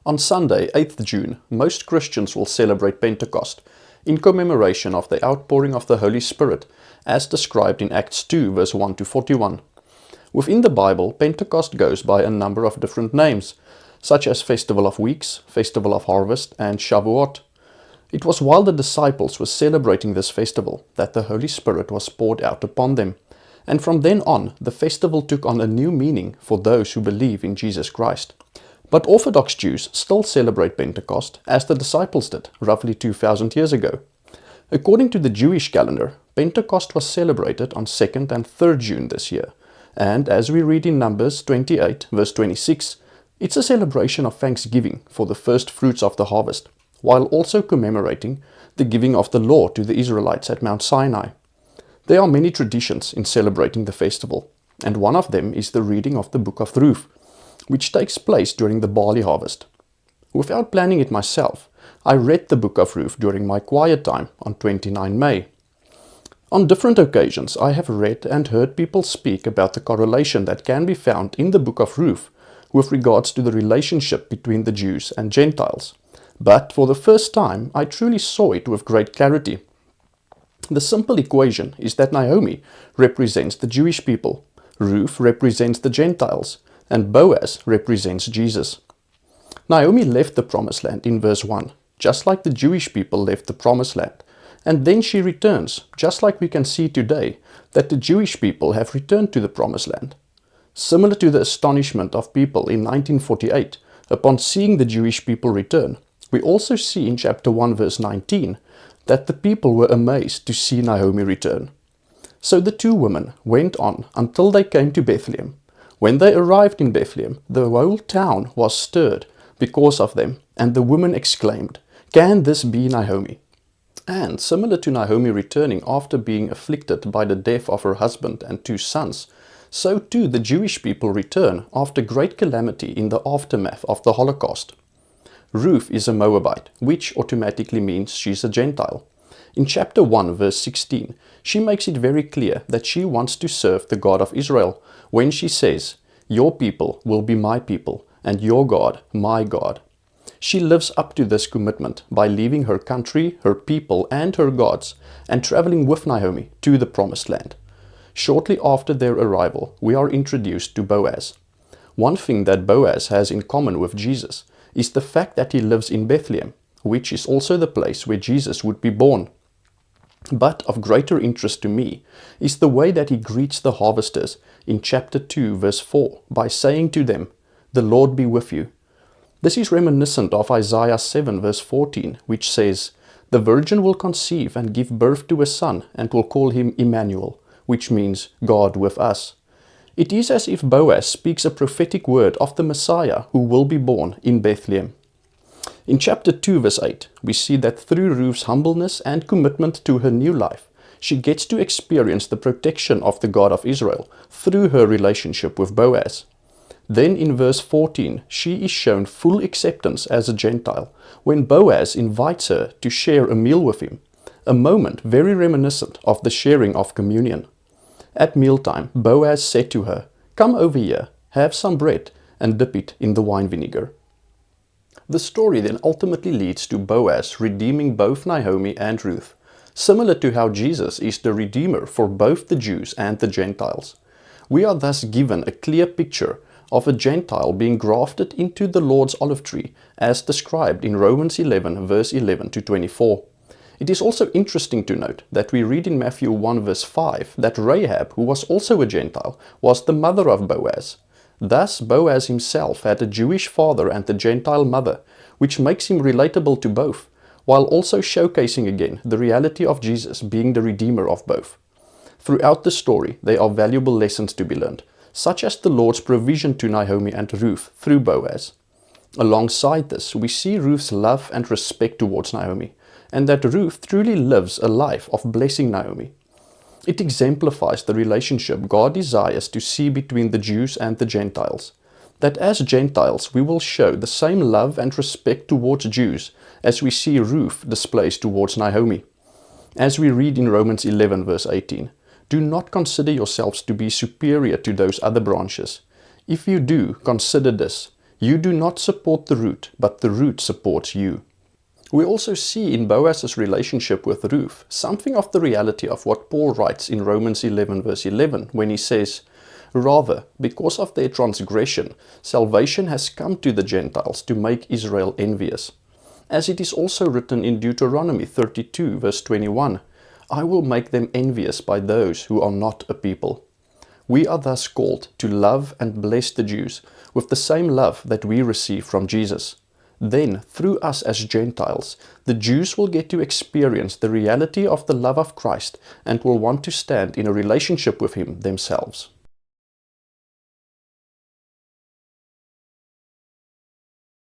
On Sunday, 8th June, most Christians will celebrate Pentecost, in commemoration of the outpouring of the Holy Spirit, as described in Acts 2 verse 1 to 41. Within the Bible, Pentecost goes by a number of different names, such as Festival of Weeks, Festival of Harvest, and Shavuot. It was while the disciples were celebrating this festival that the Holy Spirit was poured out upon them, and from then on, the festival took on a new meaning for those who believe in Jesus Christ. But Orthodox Jews still celebrate Pentecost as the disciples did roughly 2,000 years ago. According to the Jewish calendar, Pentecost was celebrated on 2nd and 3rd June this year, and as we read in Numbers 28 verse 26, it's a celebration of thanksgiving for the first fruits of the harvest, while also commemorating the giving of the law to the Israelites at Mount Sinai. There are many traditions in celebrating the festival, and one of them is the reading of the Book of Ruth, which takes place during the barley harvest. Without planning it myself, I read the Book of Ruth during my quiet time on 29 May. On different occasions, I have read and heard people speak about the correlation that can be found in the Book of Ruth with regards to the relationship between the Jews and Gentiles. But for the first time, I truly saw it with great clarity. The simple equation is that Naomi represents the Jewish people, Ruth represents the Gentiles, and Boaz represents Jesus. Naomi left the Promised Land in verse 1, just like the Jewish people left the Promised Land, and then she returns, just like we can see today that the Jewish people have returned to the Promised Land. Similar to the astonishment of people in 1948 upon seeing the Jewish people return, we also see in chapter 1 verse 19 that the people were amazed to see Naomi return. So the two women went on until they came to Bethlehem. When they arrived in Bethlehem, the whole town was stirred because of them, and the women exclaimed, "Can this be Naomi?" And similar to Naomi returning after being afflicted by the death of her husband and two sons, so too the Jewish people return after great calamity in the aftermath of the Holocaust. Ruth is a Moabite, which automatically means she's a Gentile. In chapter 1 verse 16, she makes it very clear that she wants to serve the God of Israel when she says, "Your people will be my people, and your God, my God." She lives up to this commitment by leaving her country, her people, and her gods, and traveling with Naomi to the Promised Land. Shortly after their arrival, we are introduced to Boaz. One thing that Boaz has in common with Jesus is the fact that he lives in Bethlehem, which is also the place where Jesus would be born. But of greater interest to me is the way that he greets the harvesters in chapter 2 verse 4 by saying to them, "The Lord be with you." This is reminiscent of Isaiah 7 verse 14, which says, "The virgin will conceive and give birth to a son and will call him Emmanuel," which means God with us. It is as if Boaz speaks a prophetic word of the Messiah who will be born in Bethlehem. In chapter 2 verse 8, we see that through Ruth's humbleness and commitment to her new life, she gets to experience the protection of the God of Israel through her relationship with Boaz. Then in verse 14, she is shown full acceptance as a Gentile when Boaz invites her to share a meal with him, a moment very reminiscent of the sharing of communion. At mealtime, Boaz said to her, "Come over here, have some bread, and dip it in the wine vinegar." The story then ultimately leads to Boaz redeeming both Naomi and Ruth, similar to how Jesus is the Redeemer for both the Jews and the Gentiles. We are thus given a clear picture of a Gentile being grafted into the Lord's olive tree, as described in Romans 11 verse 11 to 24. It is also interesting to note that we read in Matthew 1 verse 5 that Rahab, who was also a Gentile, was the mother of Boaz. Thus Boaz himself had a Jewish father and a Gentile mother, which makes him relatable to both, while also showcasing again the reality of Jesus being the Redeemer of both. Throughout the story, there are valuable lessons to be learned, such as the Lord's provision to Naomi and Ruth through Boaz. Alongside this, we see Ruth's love and respect towards Naomi, and that Ruth truly lives a life of blessing Naomi. It exemplifies the relationship God desires to see between the Jews and the Gentiles, that as Gentiles we will show the same love and respect towards Jews as we see Ruth displays towards Naomi. As we read in Romans 11 verse 18, "Do not consider yourselves to be superior to those other branches. If you do, consider this. You do not support the root, but the root supports you. We also see in Boaz's relationship with Ruth something of the reality of what Paul writes in Romans 11 verse 11 when he says, "Rather, because of their transgression, salvation has come to the Gentiles to make Israel envious. As it is also written in Deuteronomy 32 verse 21, I will make them envious by those who are not a people." We are thus called to love and bless the Jews with the same love that we receive from Jesus. Then, through us as Gentiles, the Jews will get to experience the reality of the love of Christ and will want to stand in a relationship with Him themselves.